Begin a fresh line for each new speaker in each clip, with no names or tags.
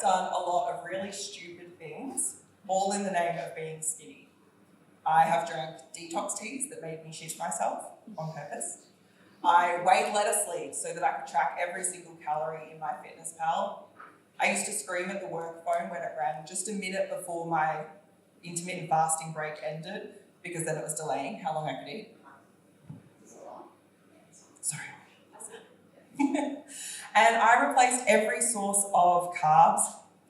done a lot of really stupid things, all in the name of being skinny. I have drank detox teas that made me shit myself on purpose. I weighed lettuce leaves so that I could track every single calorie in MyFitnessPal. I used to scream at the work phone when it rang just a minute before my intermittent fasting break ended, because then it was delaying how long I could eat. Sorry. And I replaced every source of carbs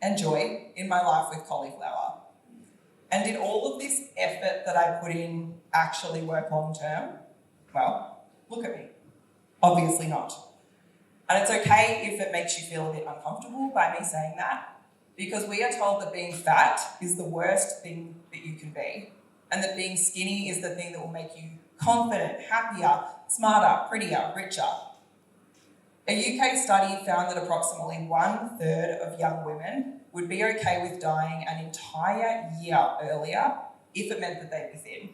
and joy in my life with cauliflower. And did all of this effort that I put in actually work long term? Well, look at me. Obviously not. And it's okay if it makes you feel a bit uncomfortable by me saying that, because we are told that being fat is the worst thing that you can be, and that being skinny is the thing that will make you confident, happier, smarter, prettier, richer. A UK study found that approximately 1/3 of young women would be okay with dying an entire year earlier if it meant that they'd be thin.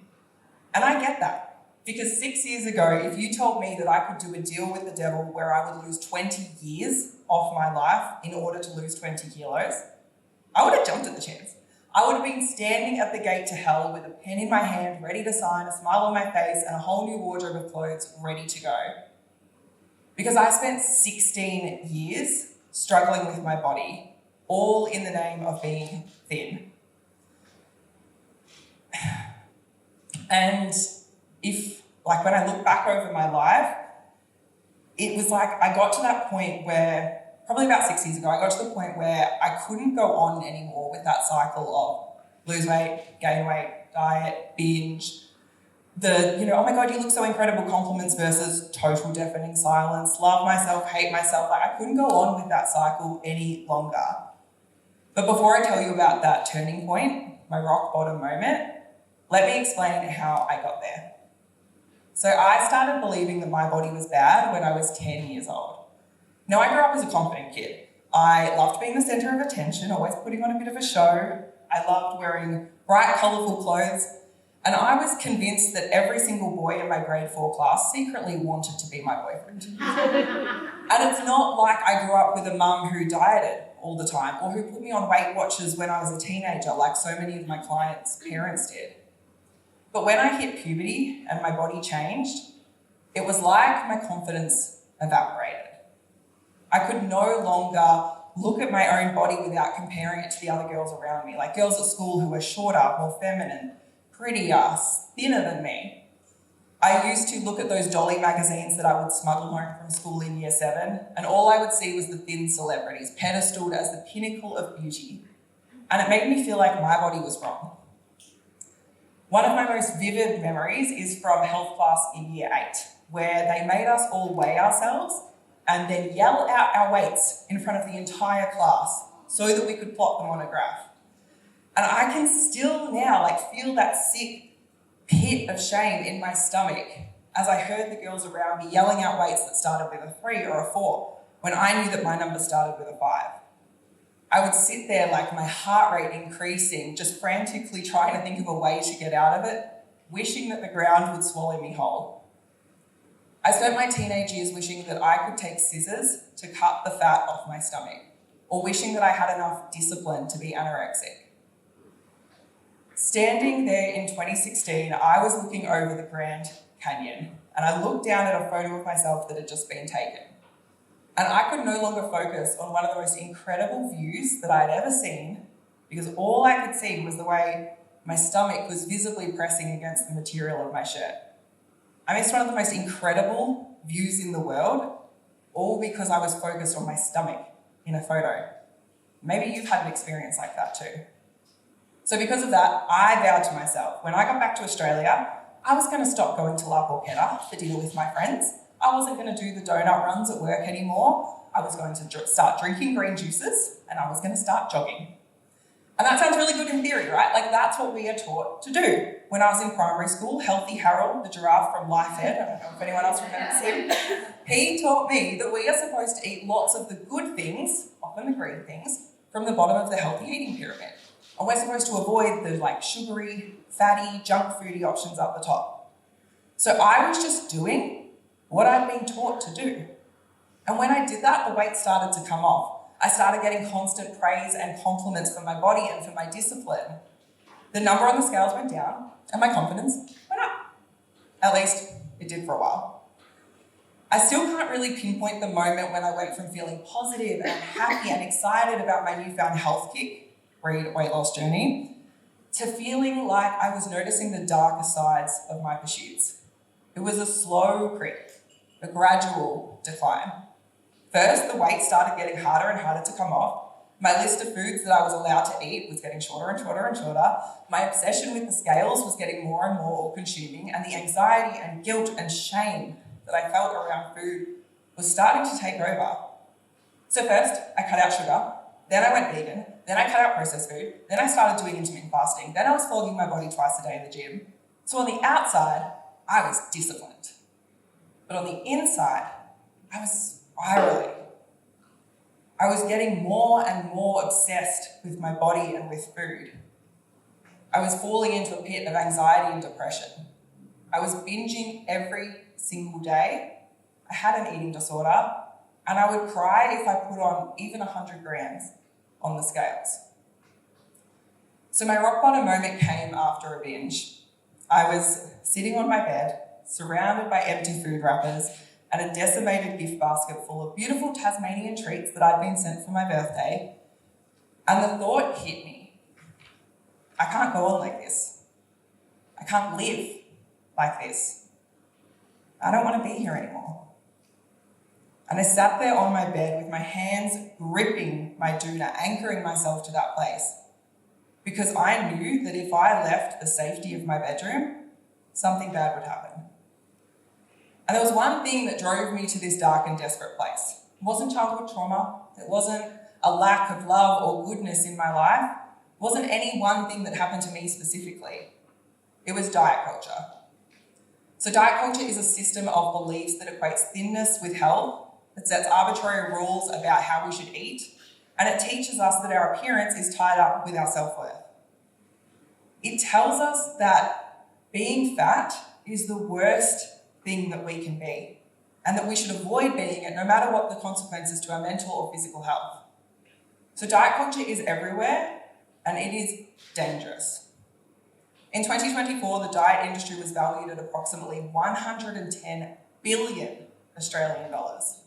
And I get that, because 6 years ago, if you told me that I could do a deal with the devil where I would lose 20 years off my life in order to lose 20 kilos, I would have jumped at the chance. I would have been standing at the gate to hell with a pen in my hand, ready to sign, a smile on my face, and a whole new wardrobe of clothes ready to go. Because I spent 16 years struggling with my body, all in the name of being thin. And when I look back over my life, it was like I got to that point where, probably about 6 years ago, I got to the point where I couldn't go on anymore with that cycle of lose weight, gain weight, diet, binge, oh my God, you look so incredible compliments versus total deafening silence, love myself, hate myself. Like, I couldn't go on with that cycle any longer. But before I tell you about that turning point, my rock bottom moment, let me explain how I got there. So I started believing that my body was bad when I was 10 years old. Now, I grew up as a confident kid. I loved being the centre of attention, always putting on a bit of a show. I loved wearing bright, colourful clothes. And I was convinced that every single boy in my grade 4 class secretly wanted to be my boyfriend. And it's not like I grew up with a mum who dieted all the time or who put me on Weight Watchers when I was a teenager, like so many of my clients' parents did. But when I hit puberty and my body changed, it was like my confidence evaporated. I could no longer look at my own body without comparing it to the other girls around me, like girls at school who were shorter, more feminine, prettier, thinner than me. I used to look at those Dolly magazines that I would smuggle home from school in year 7, and all I would see was the thin celebrities, pedestaled as the pinnacle of beauty. And it made me feel like my body was wrong. One of my most vivid memories is from health class in year 8, where they made us all weigh ourselves and then yell out our weights in front of the entire class so that we could plot them on a graph. And I can still now feel that sick pit of shame in my stomach as I heard the girls around me yelling out weights that started with a 3 or a 4 when I knew that my number started with a 5. I would sit there my heart rate increasing, just frantically trying to think of a way to get out of it, wishing that the ground would swallow me whole. I spent my teenage years wishing that I could take scissors to cut the fat off my stomach, or wishing that I had enough discipline to be anorexic. Standing there in 2016, I was looking over the Grand Canyon, and I looked down at a photo of myself that had just been taken. And I could no longer focus on one of the most incredible views that I had ever seen, because all I could see was the way my stomach was visibly pressing against the material of my shirt. I missed one of the most incredible views in the world, all because I was focused on my stomach in a photo. Maybe you've had an experience like that too. So because of that, I vowed to myself, when I got back to Australia, I was going to stop going to La Porchetta for dinner with my friends. I wasn't going to do the donut runs at work anymore. I was going to start drinking green juices, and I was going to start jogging. And that sounds really good in theory, right? That's what we are taught to do. When I was in primary school, Healthy Harold, the giraffe from Life Ed, I don't know if anyone else remembers him, he taught me that we are supposed to eat lots of the good things, often the green things, from the bottom of the healthy eating pyramid. And we're supposed to avoid the sugary, fatty, junk foody options up the top. So I was just doing what I'd been taught to do. And when I did that, the weight started to come off. I started getting constant praise and compliments for my body and for my discipline. The number on the scales went down and my confidence went up. At least it did for a while. I still can't really pinpoint the moment when I went from feeling positive and happy and excited about my newfound health kick, read weight loss journey, to feeling like I was noticing the darker sides of my pursuits. It was a slow creep, a gradual decline. First, the weight started getting harder and harder to come off. My list of foods that I was allowed to eat was getting shorter and shorter and shorter. My obsession with the scales was getting more and more all-consuming, and the anxiety and guilt and shame that I felt around food was starting to take over. So first, I cut out sugar, then I went vegan, then I cut out processed food, then I started doing intermittent fasting, then I was flogging my body twice a day in the gym. So on the outside, I was disciplined. But on the inside, I was spiraling. I was getting more and more obsessed with my body and with food. I was falling into a pit of anxiety and depression. I was binging every single day. I had an eating disorder, and I would cry if I put on even 100 grams on the scales. So my rock bottom moment came after a binge. I was sitting on my bed, surrounded by empty food wrappers, and a decimated gift basket full of beautiful Tasmanian treats that I'd been sent for my birthday. And the thought hit me, I can't go on like this. I can't live like this. I don't want to be here anymore. And I sat there on my bed with my hands gripping my doona, anchoring myself to that place. Because I knew that if I left the safety of my bedroom, something bad would happen. And there was one thing that drove me to this dark and desperate place. It wasn't childhood trauma. It wasn't a lack of love or goodness in my life. It wasn't any one thing that happened to me specifically. It was diet culture. So diet culture is a system of beliefs that equates thinness with health. It sets arbitrary rules about how we should eat. And it teaches us that our appearance is tied up with our self-worth. It tells us that being fat is the worst thing that we can be, and that we should avoid being it no matter what the consequences to our mental or physical health. So diet culture is everywhere, and it is dangerous. In 2024, the diet industry was valued at approximately 110 billion Australian dollars.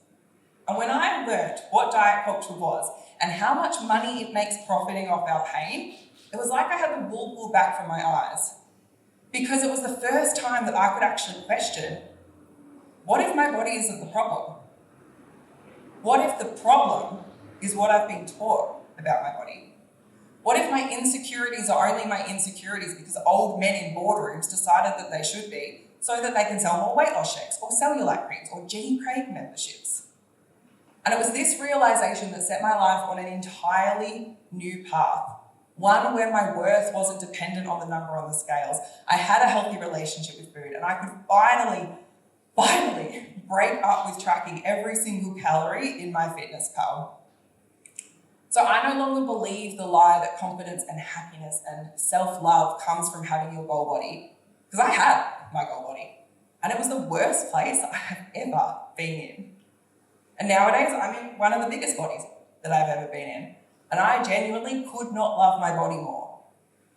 And when I learnt what diet culture was and how much money it makes profiting off our pain, it was like I had the wool pulled back from my eyes. Because it was the first time that I could actually question, what if my body isn't the problem? What if the problem is what I've been taught about my body? What if my insecurities are only my insecurities because old men in boardrooms decided that they should be so that they can sell more weight loss shakes or cellulite creams or Jenny Craig memberships? And it was this realization that set my life on an entirely new path. One where my worth wasn't dependent on the number on the scales. I had a healthy relationship with food, and I could finally break up with tracking every single calorie in my fitness pal. So I no longer believe the lie that confidence and happiness and self-love comes from having your goal body, because I had my goal body, and it was the worst place I have ever been in. And nowadays, I'm in one of the biggest bodies that I've ever been in. And I genuinely could not love my body more.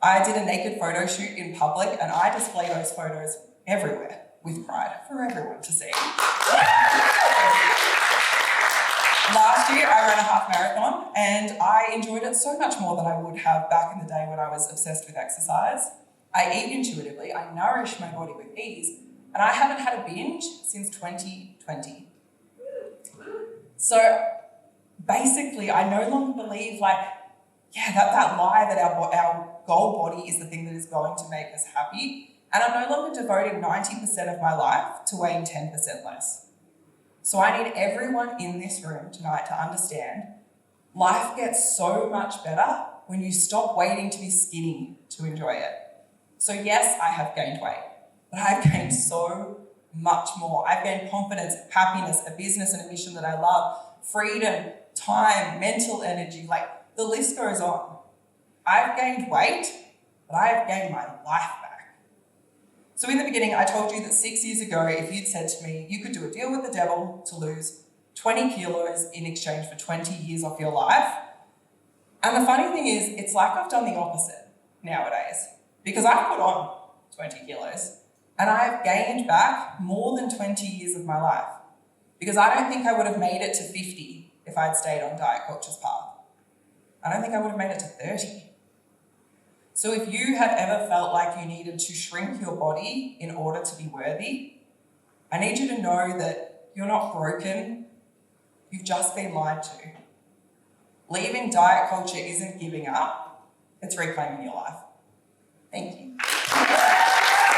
I did a naked photo shoot in public, and I display those photos everywhere with pride for everyone to see. Last year, I ran a half marathon, and I enjoyed it so much more than I would have back in the day when I was obsessed with exercise. I eat intuitively, I nourish my body with ease, and I haven't had a binge since 2020. So basically, I no longer believe that lie that our goal body is the thing that is going to make us happy. And I'm no longer devoting 90% of my life to weighing 10% less. So I need everyone in this room tonight to understand life gets so much better when you stop waiting to be skinny to enjoy it. So yes, I have gained weight, but I've gained so much more. I've gained confidence, happiness, a business and a mission that I love, freedom, time, mental energy, the list goes on. I've gained weight, but I have gained my life back. So in the beginning, I told you that 6 years ago, if you'd said to me, you could do a deal with the devil to lose 20 kilos in exchange for 20 years off your life. And the funny thing is, it's like I've done the opposite nowadays, because I've put on 20 kilos and I've gained back more than 20 years of my life, because I don't think I would have made it to 50 if I'd stayed on diet culture's path. I don't think I would have made it to 30. So if you have ever felt like you needed to shrink your body in order to be worthy, I need you to know that you're not broken, you've just been lied to. Leaving diet culture isn't giving up, it's reclaiming your life. Thank you.